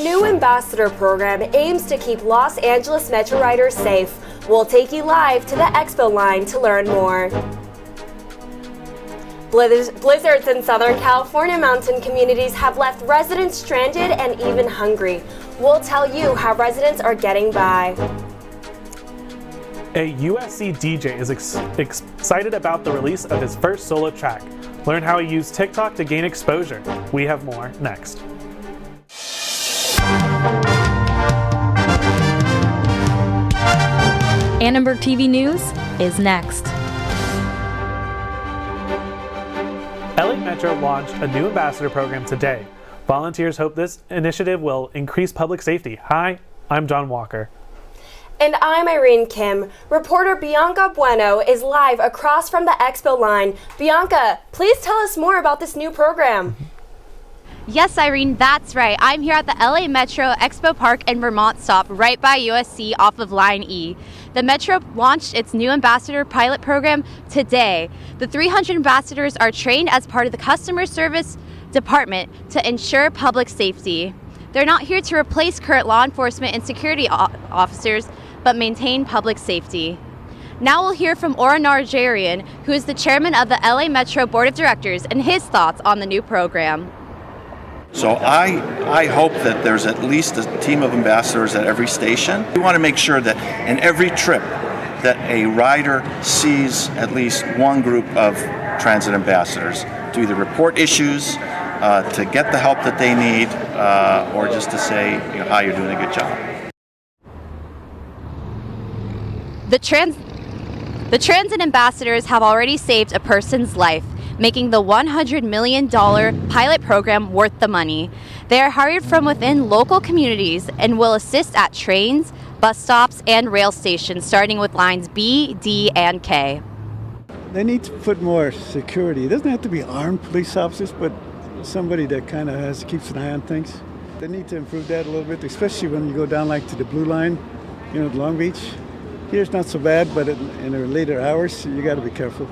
new ambassador program aims to keep Los Angeles Metro riders safe. We'll take you live to the expo line to learn more. Blizzards in Southern California mountain communities have left residents stranded and even hungry. We'll tell you how residents are getting by. A USC DJ is excited about the release of his first solo track. Learn how he used TikTok to gain exposure. We have more next. Annenberg TV News is next. LA Metro launched a new ambassador program today. Volunteers hope this initiative will increase public safety. Hi, I'm John Walker. And I'm Irene Kim. Reporter Bianca Bueno is live across from the expo line. Bianca, please tell us more about this new program. Yes, Irene, that's right. I'm here at the LA Metro Expo Park and Vermont stop right by USC off of Line E. The Metro launched its new ambassador pilot program today. The 300 ambassadors are trained as part of the customer service department to ensure public safety. They're not here to replace current law enforcement and security officers, but maintain public safety. Now we'll hear from Oren Narjarian, who is the chairman of the LA Metro Board of Directors, and his thoughts on the new program. So I hope that there's at least a team of ambassadors at every station. We want to make sure that in every trip that a rider sees at least one group of transit ambassadors to either report issues, to get the help that they need, or just to say, hi, you're doing a good job. The transit ambassadors have already saved a person's life, making the $100 million pilot program worth the money. They are hired from within local communities and will assist at trains, bus stops, and rail stations, starting with lines B, D, and K. They need to put more security. It doesn't have to be armed police officers, but somebody that kind of keeps an eye on things. They need to improve that a little bit, especially when you go down like to the Blue Line, Long Beach. Here it's not so bad, but in the later hours, you got to be careful.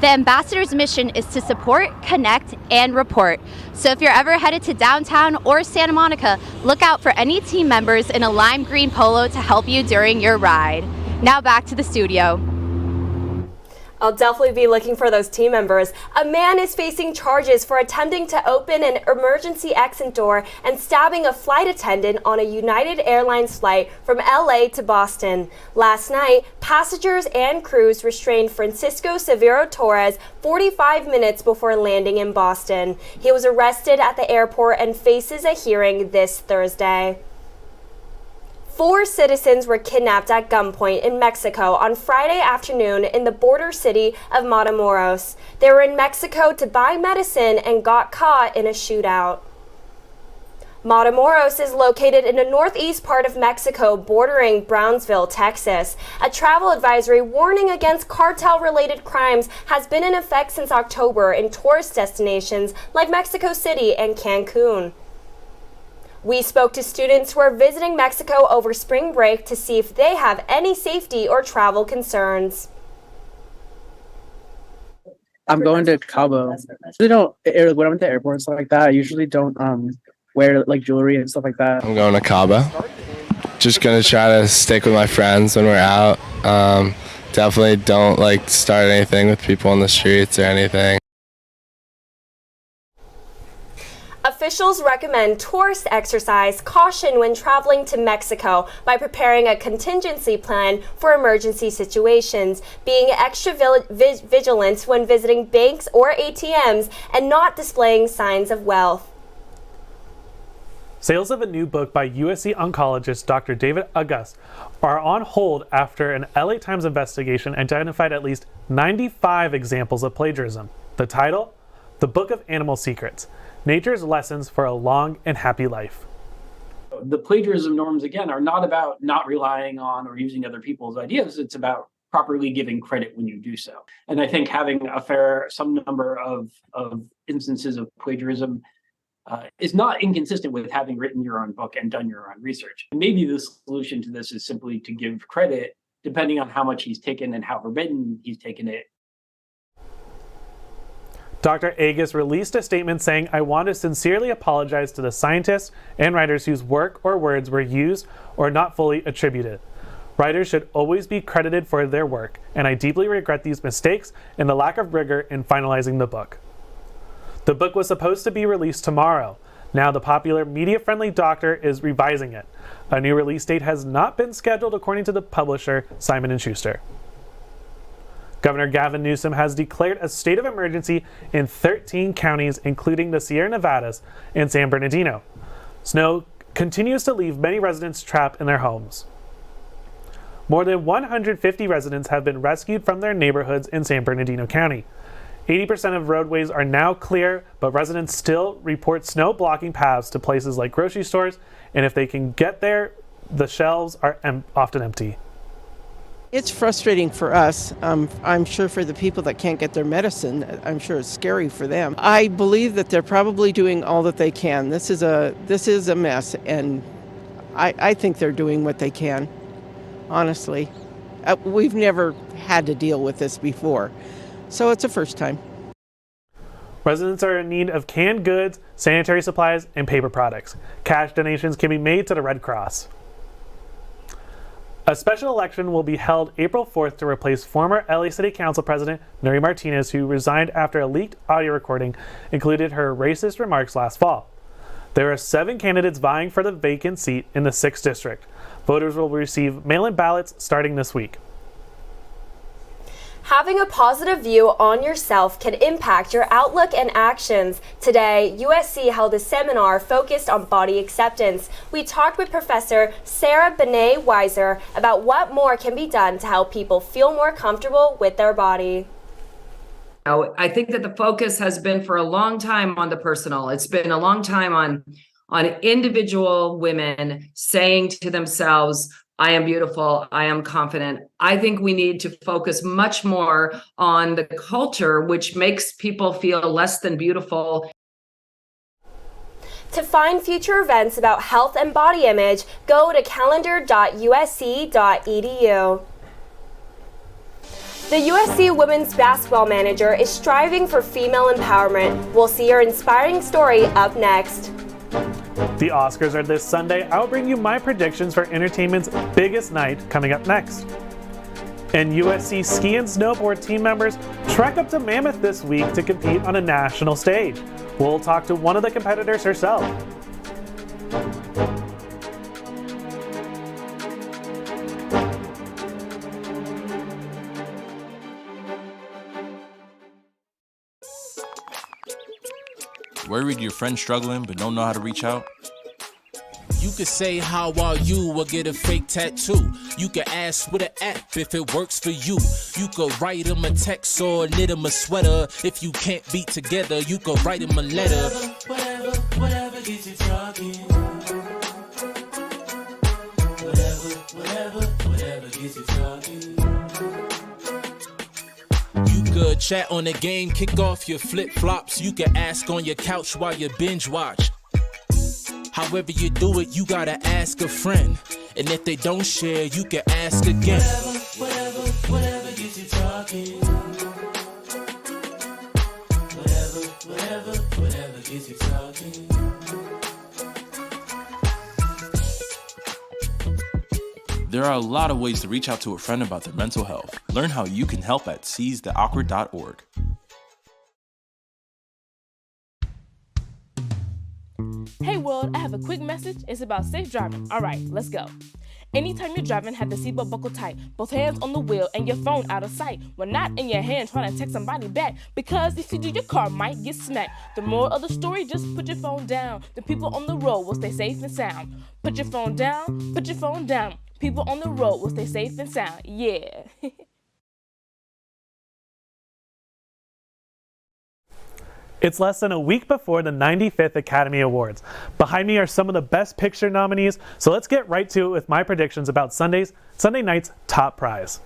The ambassador's mission is to support, connect, and report. So if you're ever headed to downtown or Santa Monica, look out for any team members in a lime green polo to help you during your ride. Now back to the studio. I'll definitely be looking for those team members. A man is facing charges for attempting to open an emergency exit door and stabbing a flight attendant on a United Airlines flight from LA to Boston. Last night, passengers and crews restrained Francisco Severo Torres 45 minutes before landing in Boston. He was arrested at the airport and faces a hearing this Thursday. 4 citizens were kidnapped at gunpoint in Mexico on Friday afternoon in the border city of Matamoros. They were in Mexico to buy medicine and got caught in a shootout. Matamoros is located in the northeast part of Mexico bordering Brownsville, Texas. A travel advisory warning against cartel-related crimes has been in effect since October in tourist destinations like Mexico City and Cancun. We spoke to students who are visiting Mexico over spring break to see if they have any safety or travel concerns. I'm going to Cabo. When I'm at the airport and stuff like that, I usually don't wear like jewelry and stuff like that. I'm going to Cabo. Just gonna try to stick with my friends when we're out. Definitely don't start anything with people on the streets or anything. Officials recommend tourists exercise caution when traveling to Mexico by preparing a contingency plan for emergency situations, being extra vigilant when visiting banks or ATMs, and not displaying signs of wealth. Sales of a new book by USC oncologist Dr. David August are on hold after an LA Times investigation identified at least 95 examples of plagiarism. The title? The Book of Animal Secrets. Nature's Lessons for a Long and Happy Life. The plagiarism norms, again, are not about not relying on or using other people's ideas. It's about properly giving credit when you do so. And I think having some number of instances of plagiarism is not inconsistent with having written your own book and done your own research. And maybe the solution to this is simply to give credit depending on how much he's taken and how forbidden he's taken it. Dr. Agus released a statement saying, "I want to sincerely apologize to the scientists and writers whose work or words were used or not fully attributed. Writers should always be credited for their work, and I deeply regret these mistakes and the lack of rigor in finalizing the book." The book was supposed to be released tomorrow. Now the popular media-friendly doctor is revising it. A new release date has not been scheduled according to the publisher, Simon & Schuster. Governor Gavin Newsom has declared a state of emergency in 13 counties, including the Sierra Nevadas and San Bernardino. Snow continues to leave many residents trapped in their homes. More than 150 residents have been rescued from their neighborhoods in San Bernardino County. 80% of roadways are now clear, but residents still report snow blocking paths to places like grocery stores, and if they can get there, the shelves are often empty. It's frustrating for us. I'm sure for the people that can't get their medicine, I'm sure it's scary for them. I believe that they're probably doing all that they can. This is a mess, and I think they're doing what they can, honestly. We've never had to deal with this before, so it's a first time. Residents are in need of canned goods, sanitary supplies, and paper products. Cash donations can be made to the Red Cross. A special election will be held April 4th to replace former LA City Council President Nuri Martinez, who resigned after a leaked audio recording included her racist remarks last fall. There are 7 candidates vying for the vacant seat in the 6th district. Voters will receive mail-in ballots starting this week. Having a positive view on yourself can impact your outlook and actions. Today, USC held a seminar focused on body acceptance. We talked with Professor Sarah Benet-Weiser about what more can be done to help people feel more comfortable with their body. I think that the focus has been for a long time on the personal. It's been a long time on individual women saying to themselves, I am beautiful, I am confident. I think we need to focus much more on the culture, which makes people feel less than beautiful. To find future events about health and body image, go to calendar.usc.edu. The USC women's basketball manager is striving for female empowerment. We'll see her inspiring story up next. The Oscars are this Sunday. I'll bring you my predictions for entertainment's biggest night coming up next. And USC ski and snowboard team members trek up to Mammoth this week to compete on a national stage. We'll talk to one of the competitors herself. Worried your friend's struggling but don't know how to reach out? You could say, how are you, or get a fake tattoo. You could ask with an app if it works for you. You could write him a text or knit him a sweater. If you can't be together, you could write him a letter. Whatever gets you talking. Whatever gets you talking. You could chat on the game, kick off your flip-flops. You could ask on your couch while you binge watch. However you do it, you gotta ask a friend. And if they don't share, you can ask again. Whatever gets you talking. Whatever gets you talking. There are a lot of ways to reach out to a friend about their mental health. Learn how you can help at seizetheawkward.org. Hey world, I have a quick message. It's about safe driving. All right, let's go. Anytime you're driving, have the seatbelt buckled tight. Both hands on the wheel and your phone out of sight. When not in your hand, trying to text somebody back. Because if you do, your car might get smacked. The moral of the story, just put your phone down. The people on the road will stay safe and sound. Put your phone down, put your phone down. People on the road will stay safe and sound. Yeah. It's less than a week before the 95th Academy Awards. Behind me are some of the Best Picture nominees, so let's get right to it with my predictions about Sunday night's top prize.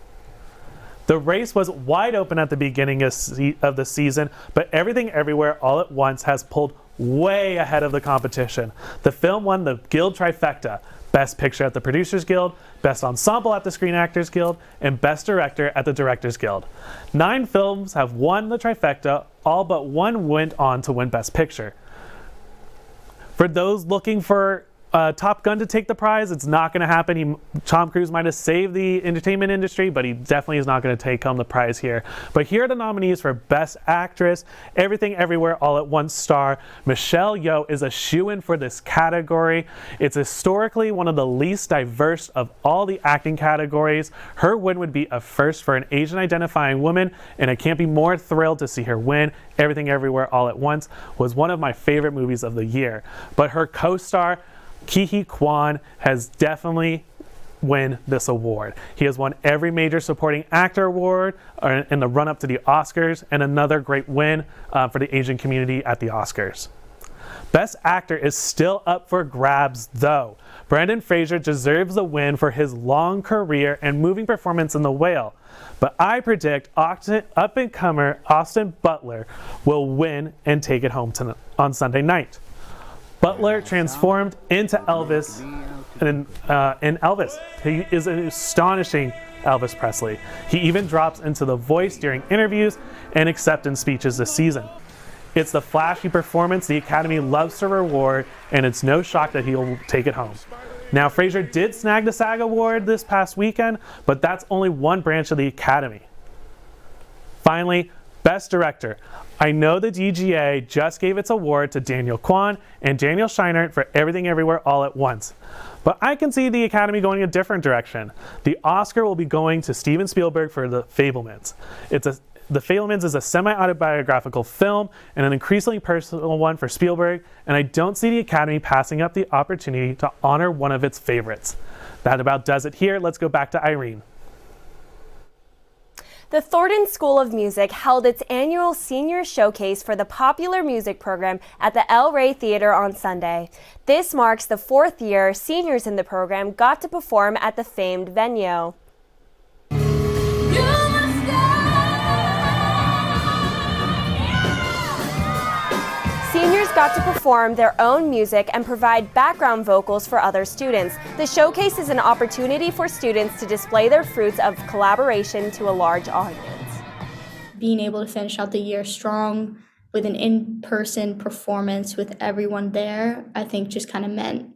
The race was wide open at the beginning of the season, but Everything Everywhere All at Once has pulled way ahead of the competition. The film won the Guild trifecta, Best Picture at the Producers Guild, Best Ensemble at the Screen Actors Guild, and Best Director at the Directors Guild. 9 films have won the trifecta, all but one went on to win Best Picture. For those looking for Top Gun to take the prize, it's not going to happen. Tom Cruise might have saved the entertainment industry, but he definitely is not going to take home the prize here. But here are the nominees for Best Actress. Everything Everywhere All at Once star Michelle Yeoh is a shoo-in for this category. It's historically one of the least diverse of all the acting categories. Her win would be a first for an Asian-identifying woman, and I can't be more thrilled to see her win. Everything Everywhere All at Once was one of my favorite movies of the year. But her co-star Ki-hee Kwan has definitely won this award. He has won every major supporting actor award in the run-up to the Oscars, and another great win for the Asian community at the Oscars. Best Actor is still up for grabs, though. Brendan Fraser deserves the win for his long career and moving performance in The Whale. But I predict up-and-comer Austin Butler will win and take it home on Sunday night. Butler transformed into Elvis in Elvis. He is an astonishing Elvis Presley. He even drops into the voice during interviews and acceptance speeches this season. It's the flashy performance the Academy loves to reward, and it's no shock that he'll take it home. Now, Fraser did snag the SAG Award this past weekend, but that's only one branch of the Academy. Finally, Best Director. I know the DGA just gave its award to Daniel Kwan and Daniel Scheinert for Everything Everywhere All at Once. But I can see the Academy going a different direction. The Oscar will be going to Steven Spielberg for The Fabelmans. The Fabelmans is a semi-autobiographical film and an increasingly personal one for Spielberg, and I don't see the Academy passing up the opportunity to honor one of its favorites. That about does it here. Let's go back to Irene. The Thornton School of Music held its annual senior showcase for the popular music program at the El Rey Theater on Sunday. This marks the 4th year seniors in the program got to perform at the famed venue. Seniors got to perform their own music and provide background vocals for other students. The showcase is an opportunity for students to display their fruits of collaboration to a large audience. Being able to finish out the year strong with an in-person performance with everyone there, I think just kind of meant,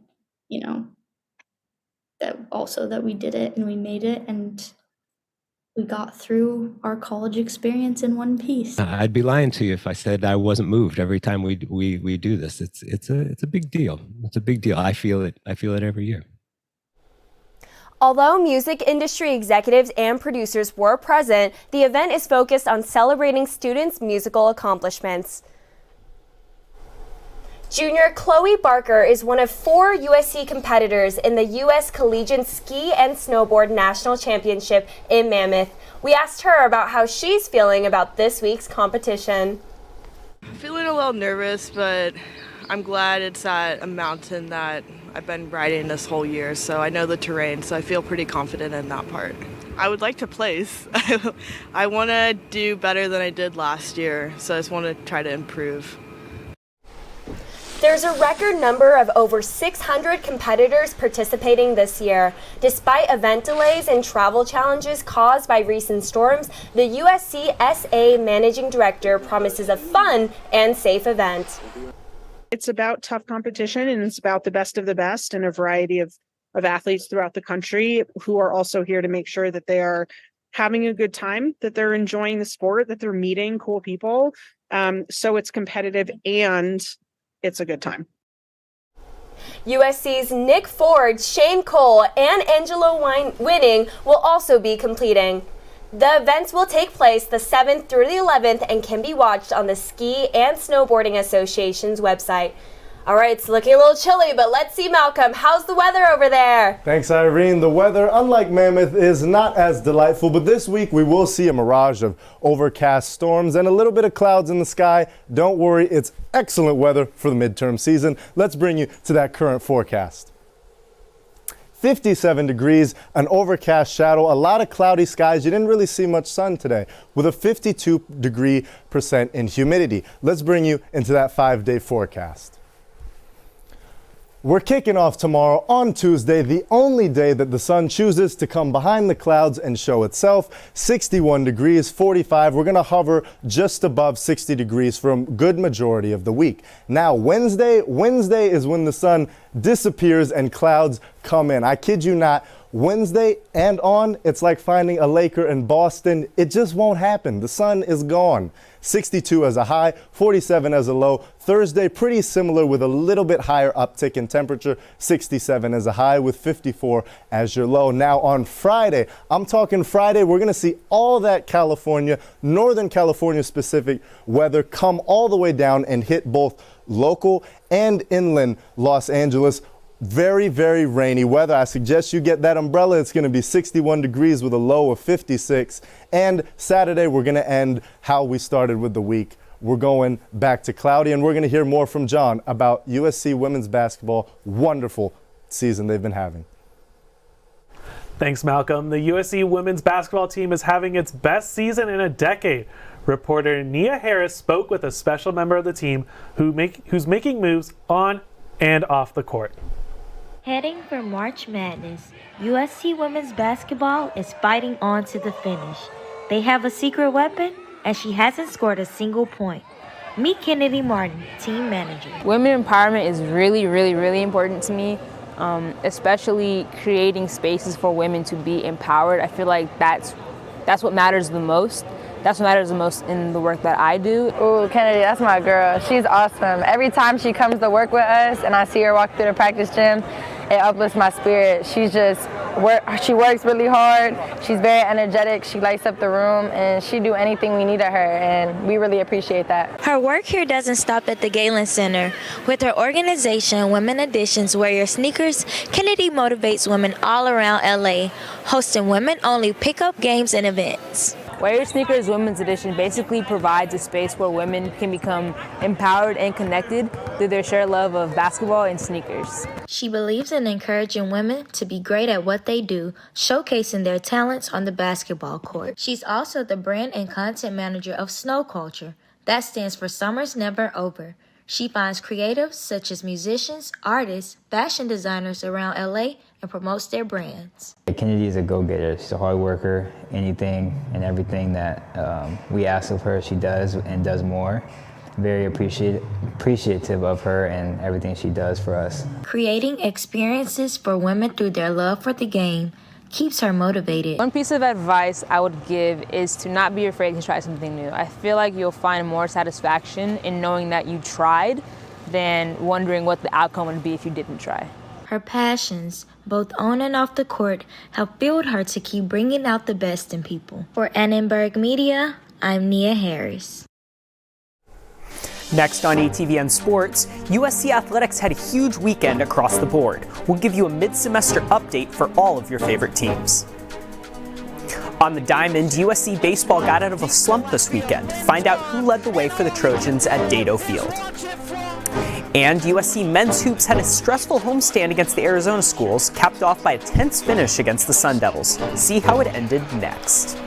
that we did it and we made it and we got through our college experience in one piece. I'd be lying to you if I said I wasn't moved every time we do this. It's a big deal. It's a big deal. I feel it every year. Although music industry executives and producers were present, the event is focused on celebrating students' musical accomplishments. Junior Chloe Barker is one of 4 USC competitors in the U.S. Collegiate Ski and Snowboard National Championship in Mammoth. We asked her about how she's feeling about this week's competition. Feeling a little nervous, but I'm glad it's at a mountain that I've been riding this whole year, so I know the terrain, so I feel pretty confident in that part. I would like to place. I want to do better than I did last year, so I just want to try to improve. There's a record number of over 600 competitors participating this year. Despite event delays and travel challenges caused by recent storms, the USC SA Managing Director promises a fun and safe event. It's about tough competition, and it's about the best of the best and a variety of athletes throughout the country who are also here to make sure that they are having a good time, that they're enjoying the sport, that they're meeting cool people. So it's competitive and it's a good time. USC's Nick Ford, Shane Cole, and Angelo Winning will also be completing. The events will take place the 7th through the 11th and can be watched on the Ski and Snowboarding Association's website. All right, it's looking a little chilly, but let's see, Malcolm, how's the weather over there? Thanks, Irene. The weather, unlike Mammoth, is not as delightful, but this week we will see a mirage of overcast storms and a little bit of clouds in the sky. Don't worry, it's excellent weather for the midterm season. Let's bring you to that current forecast. 57 degrees, an overcast shadow, a lot of cloudy skies. You didn't really see much sun today with a 52% in humidity. Let's bring you into that 5-day forecast. We're kicking off tomorrow on Tuesday, the only day that the sun chooses to come behind the clouds and show itself. 61 degrees, 45. We're going to hover just above 60 degrees for a good majority of the week. Now, Wednesday is when the sun disappears and clouds come in. I kid you not. Wednesday and on, it's like finding a Laker in Boston. It just won't happen. The sun is gone. 62 as a high, 47 as a low. Thursday, pretty similar with a little bit higher uptick in temperature, 67 as a high with 54 as your low. Now on Friday, I'm talking Friday, we're going to see all that California, Northern California specific weather come all the way down and hit both local and inland Los Angeles. Very, very rainy weather. I suggest you get that umbrella. It's going to be 61 degrees with a low of 56. And Saturday, we're going to end how we started with the week. We're going back to cloudy, and we're going to hear more from John about USC women's basketball. Wonderful season they've been having. Thanks, Malcolm. The USC women's basketball team is having its best season in a decade. Reporter Nia Harris spoke with a special member of the team who's making moves on and off the court. Heading for March Madness, USC women's basketball is fighting on to the finish. They have a secret weapon, and she hasn't scored a single point. Meet Kennedy Martin, team manager. Women empowerment is really, really, really important to me, especially creating spaces for women to be empowered. I feel like that's what matters the most. That's what matters the most in the work that I do. Ooh, Kennedy, that's my girl. She's awesome. Every time she comes to work with us and I see her walk through the practice gym, it uplifts my spirit. She works really hard. She's very energetic. She lights up the room, and she do anything we need of her, and we really appreciate that. Her work here doesn't stop at the Galen Center. With her organization, Women Editions Wear Your Sneakers, Kennedy motivates women all around LA, hosting women-only pickup games and events. Wear Your Sneakers Women's Edition basically provides a space where women can become empowered and connected through their shared love of basketball and sneakers. She believes in encouraging women to be great at what they do, showcasing their talents on the basketball court. She's also the brand and content manager of Snow Culture. That stands for Summer's Never Over. She finds creatives such as musicians, artists, fashion designers around LA and promotes their brands. Kennedy is a go-getter. She's a hard worker. Anything and everything that we ask of her, she does and does more. Very appreciative of her and everything she does for us. Creating experiences for women through their love for the game keeps her motivated. One piece of advice I would give is to not be afraid to try something new. I feel like you'll find more satisfaction in knowing that you tried than wondering what the outcome would be if you didn't try. Her passions, both on and off the court, have fueled her to keep bringing out the best in people. For Annenberg Media, I'm Nia Harris. Next on ATVN Sports, USC Athletics had a huge weekend across the board. We'll give you a mid-semester update for all of your favorite teams. On the diamond, USC baseball got out of a slump this weekend. Find out who led the way for the Trojans at Dado Field. And USC men's hoops had a stressful homestand against the Arizona schools, capped off by a tense finish against the Sun Devils. See how it ended next.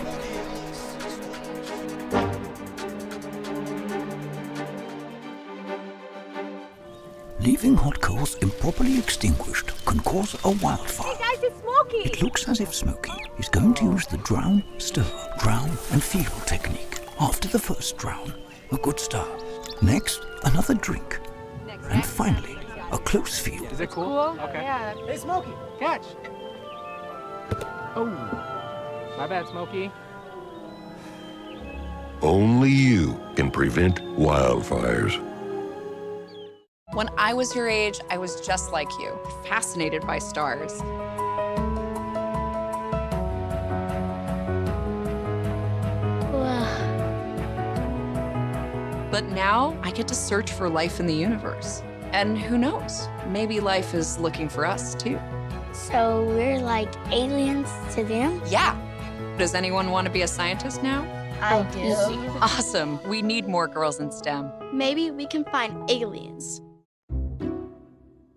Leaving hot coals improperly extinguished can cause a wildfire. Hey guys, it's Smokey! It looks as if Smokey is going to use the drown, stir, drown and feel technique. After the first drown, a good start. Next, another drink. And finally, a close feel. Is it cool? Okay. Yeah. Hey, Smokey, catch! Oh, my bad, Smokey. Only you can prevent wildfires. When I was your age, I was just like you, fascinated by stars. But now I get to search for life in the universe. And who knows, maybe life is looking for us too. So we're like aliens to them? Yeah. Does anyone want to be a scientist now? I do. Awesome. We need more girls in STEM. Maybe we can find aliens.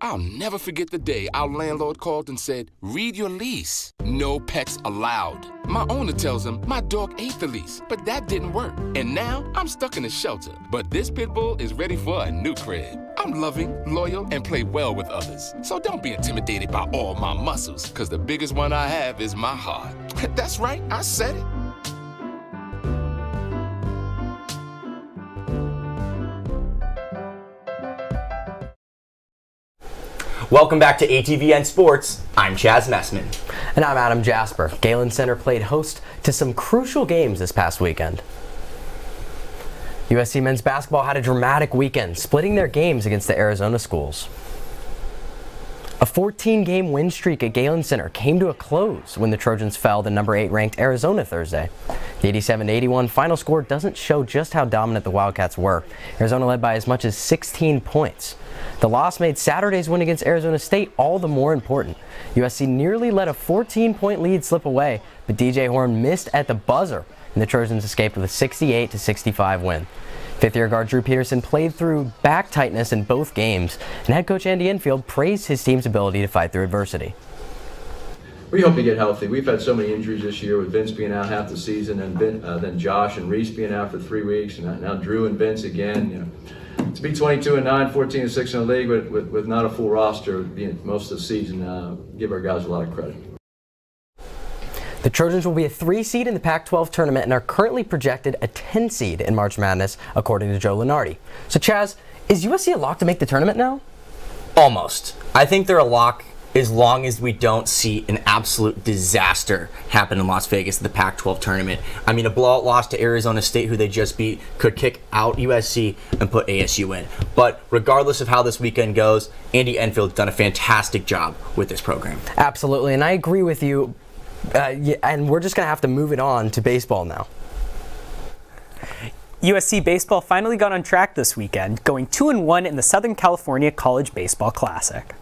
I'll never forget the day our landlord called and said, read your lease. No pets allowed. My owner tells him my dog ate the lease, but that didn't work. And now I'm stuck in a shelter. But this pit bull is ready for a new crib. I'm loving, loyal, and play well with others. So don't be intimidated by all my muscles, because the biggest one I have is my heart. That's right, I said it. Welcome back to ATVN Sports. I'm Chaz Messman. And I'm Adam Jasper. Galen Center played host to some crucial games this past weekend. USC men's basketball had a dramatic weekend, splitting their games against the Arizona schools. A 14-game win streak at Galen Center came to a close when the Trojans fell to number 8 ranked Arizona Thursday. The 87-81 final score doesn't show just how dominant the Wildcats were. Arizona led by as much as 16 points. The loss made Saturday's win against Arizona State all the more important. USC nearly let a 14-point lead slip away, but DJ Horn missed at the buzzer, and the Trojans escaped with a 68-65 win. Fifth-year guard Drew Peterson played through back tightness in both games, and head coach Andy Enfield praised his team's ability to fight through adversity. We hope to get healthy. We've had so many injuries this year, with Vince being out half the season, and then Josh and Reese being out for 3 weeks, and now Drew and Vince again. You know, to be 22-9, 14-6 in the league with not a full roster most of the season, give our guys a lot of credit. The Trojans will be a 3 seed in the Pac-12 tournament and are currently projected a 10 seed in March Madness, according to Joe Lunardi. So Chaz, is USC a lock to make the tournament now? Almost. I think they're a lock as long as we don't see an absolute disaster happen in Las Vegas at the Pac-12 tournament. I mean, a blowout loss to Arizona State, who they just beat, could kick out USC and put ASU in. But regardless of how this weekend goes, Andy Enfield's done a fantastic job with this program. Absolutely, and I agree with you. And we're just going to have to move it on to baseball now. USC baseball finally got on track this weekend, going 2-1 in the Southern California College Baseball Classic.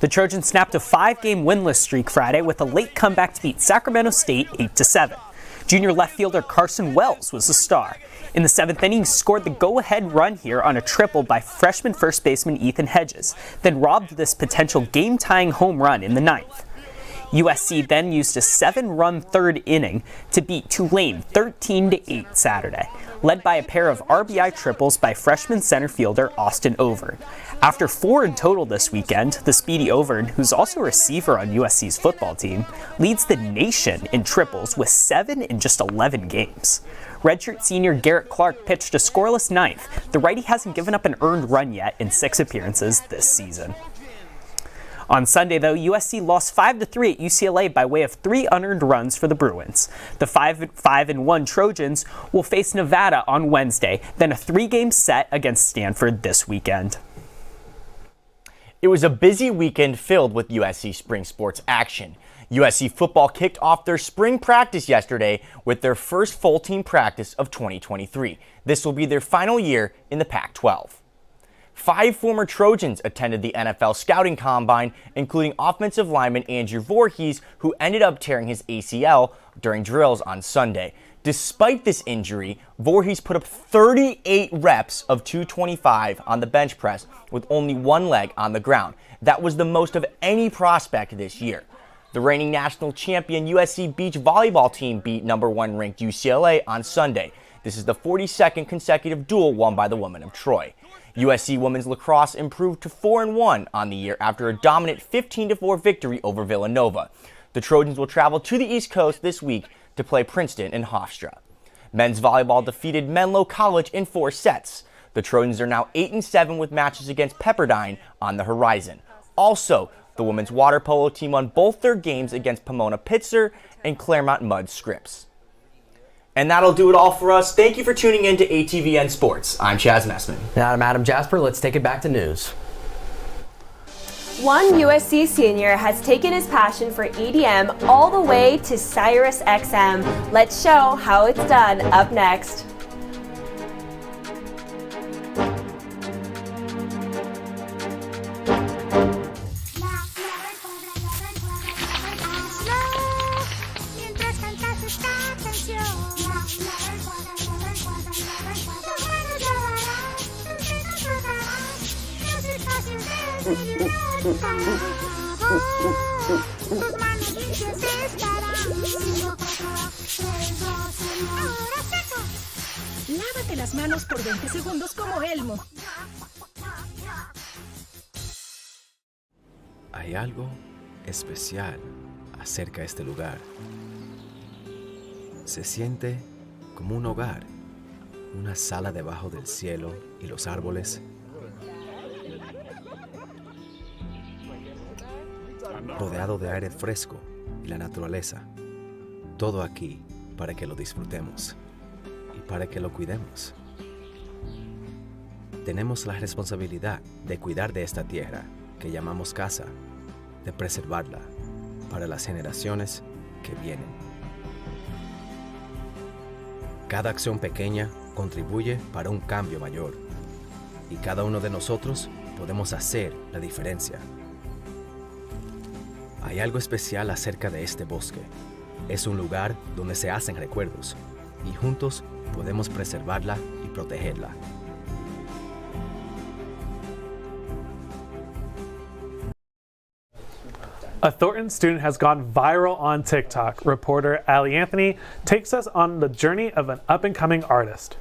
The Trojans snapped a 5-game winless streak Friday with a late comeback to beat Sacramento State 8-7. Junior left fielder Carson Wells was the star. In the 7th inning, he scored the go-ahead run here on a triple by freshman first baseman Ethan Hedges, then robbed this potential game-tying home run in the 9th. USC then used a 7-run third inning to beat Tulane 13-8 Saturday, led by a pair of RBI triples by freshman center fielder Austin Overn. After 4 in total this weekend, the speedy Overn, who's also a receiver on USC's football team, leads the nation in triples with 7 in just 11 games. Redshirt senior Garrett Clark pitched a scoreless 9th. The righty hasn't given up an earned run yet in 6 appearances this season. On Sunday, though, USC lost 5-3 at UCLA by way of 3 unearned runs for the Bruins. The 5-1 Trojans will face Nevada on Wednesday, then a 3-game set against Stanford this weekend. It was a busy weekend filled with USC spring sports action. USC football kicked off their spring practice yesterday with their first full team practice of 2023. This will be their final year in the Pac-12. 5 former Trojans attended the NFL Scouting Combine, including offensive lineman Andrew Voorhees, who ended up tearing his ACL during drills on Sunday. Despite this injury, Voorhees put up 38 reps of 225 on the bench press with only one leg on the ground. That was the most of any prospect this year. The reigning national champion USC beach volleyball team beat number 1 ranked UCLA on Sunday. This is the 42nd consecutive duel won by the women of Troy. USC women's lacrosse improved to 4-1 on the year after a dominant 15-4 victory over Villanova. The Trojans will travel to the East Coast this week to play Princeton and Hofstra. Men's volleyball defeated Menlo College in 4 sets. The Trojans are now 8-7 with matches against Pepperdine on the horizon. Also, the women's water polo team won both their games against Pomona Pitzer and Claremont Mudd Scripps. And that'll do it all for us. Thank you for tuning in to ATVN Sports. I'm Chaz Messman. And I'm Adam Jasper. Let's take it back to news. One USC senior has taken his passion for EDM all the way to Sirius XM. Let's show how it's done up next. Lávate las manos por 20 segundos como Elmo. Hay algo especial acerca de este lugar. Se siente como un hogar, una sala debajo del cielo y los árboles. Rodeado de aire fresco y la naturaleza. Todo aquí para que lo disfrutemos y para que lo cuidemos. Tenemos la responsabilidad de cuidar de esta tierra que llamamos casa, de preservarla para las generaciones que vienen. Cada acción pequeña contribuye para un cambio mayor y cada uno de nosotros podemos hacer la diferencia. Hay algo especial acerca de este bosque. Es un lugar donde se hacen recuerdos y juntos podemos preservarla y protegerla. A Thornton student has gone viral on TikTok. Reporter Allie Anthony takes us on the journey of an up-and-coming artist.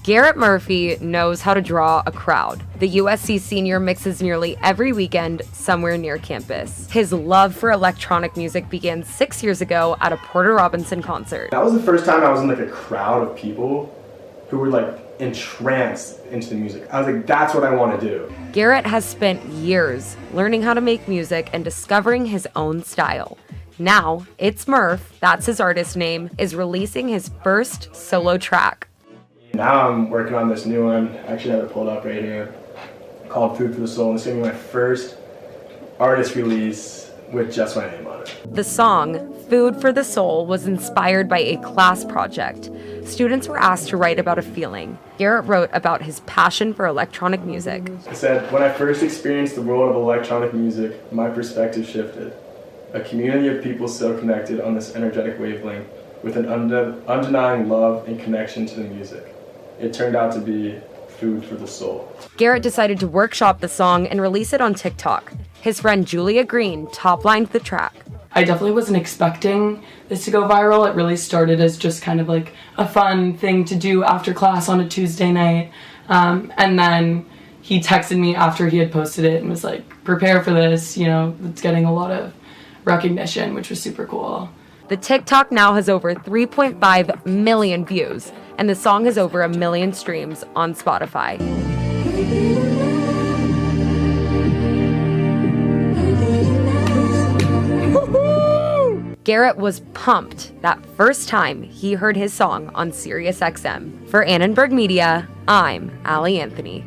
Garrett Murphy knows how to draw a crowd. The USC senior mixes nearly every weekend somewhere near campus. His love for electronic music began 6 years ago at a Porter Robinson concert. That was the first time I was in like a crowd of people who were like entranced into the music. I was like, that's what I want to do. Garrett has spent years learning how to make music and discovering his own style. Now, It's Murph, that's his artist name, is releasing his first solo track. Now I'm working on this new one. I actually have it pulled up right here, called Food for the Soul. And it's going to be my first artist release with just my name on it. The song, Food for the Soul, was inspired by a class project. Students were asked to write about a feeling. Garrett wrote about his passion for electronic music. I said, when I first experienced the world of electronic music, my perspective shifted. A community of people so connected on this energetic wavelength with an undenying love and connection to the music. It turned out to be Food for the Soul. Garrett decided to workshop the song and release it on TikTok. His friend Julia Green top-lined the track. I definitely wasn't expecting this to go viral. It really started as just kind of like a fun thing to do after class on a Tuesday night. And then he texted me after he had posted it and was like, prepare for this, you know, it's getting a lot of recognition, which was super cool. The TikTok now has over 3.5 million views, and the song has over 1 million streams on Spotify. Garrett was pumped that first time he heard his song on SiriusXM. For Annenberg Media, I'm Allie Anthony.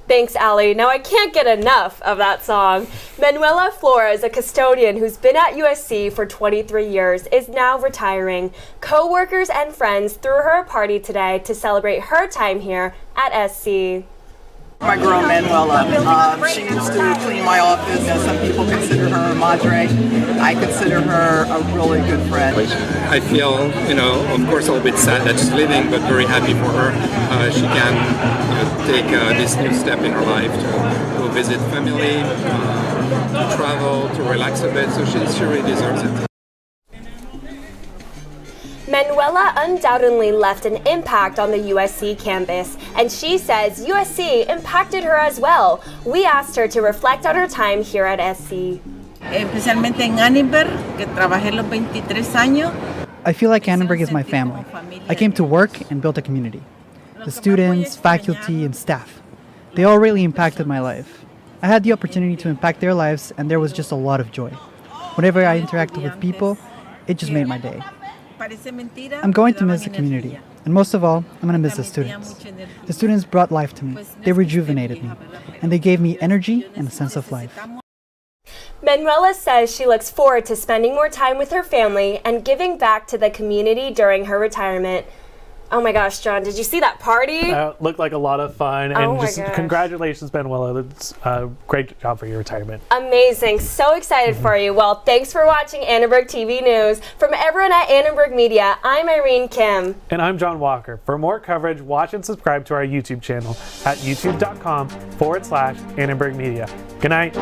Thanks, Allie. Now, I can't get enough of that song. Manuela Flores, a custodian who's been at USC for 23 years, is now retiring. Co-workers and friends threw her a party today to celebrate her time here at SC. My girl Manuela, she used to clean my office, and some people consider her a madre. I consider her a really good friend. I feel, of course, a little bit sad that she's leaving, but very happy for her. She can take this new step in her life to go visit family, to travel, to relax a bit, so she really deserves it. Manuela undoubtedly left an impact on the USC campus, and she says USC impacted her as well. We asked her to reflect on her time here at SC. Especialmente en Annenberg, que trabajé los 23 años. I feel like Annenberg is my family. I came to work and built a community. The students, faculty, and staff. They all really impacted my life. I had the opportunity to impact their lives, and there was just a lot of joy. Whenever I interacted with people, it just made my day. I'm going to miss the community, and most of all, I'm going to miss the students. The students brought life to me, they rejuvenated me, and they gave me energy and a sense of life. Manuela says she looks forward to spending more time with her family and giving back to the community during her retirement. Oh my gosh, John, did you see that party? Looked like a lot of fun. Oh And my just gosh. congratulations, Manuela. It's a great job for your retirement. Amazing. So excited for you. Well, thanks for watching Annenberg TV News. From everyone at Annenberg Media, I'm Irene Kim. And I'm John Walker. For more coverage, watch and subscribe to our YouTube channel at youtube.com/Annenberg Media. Good night.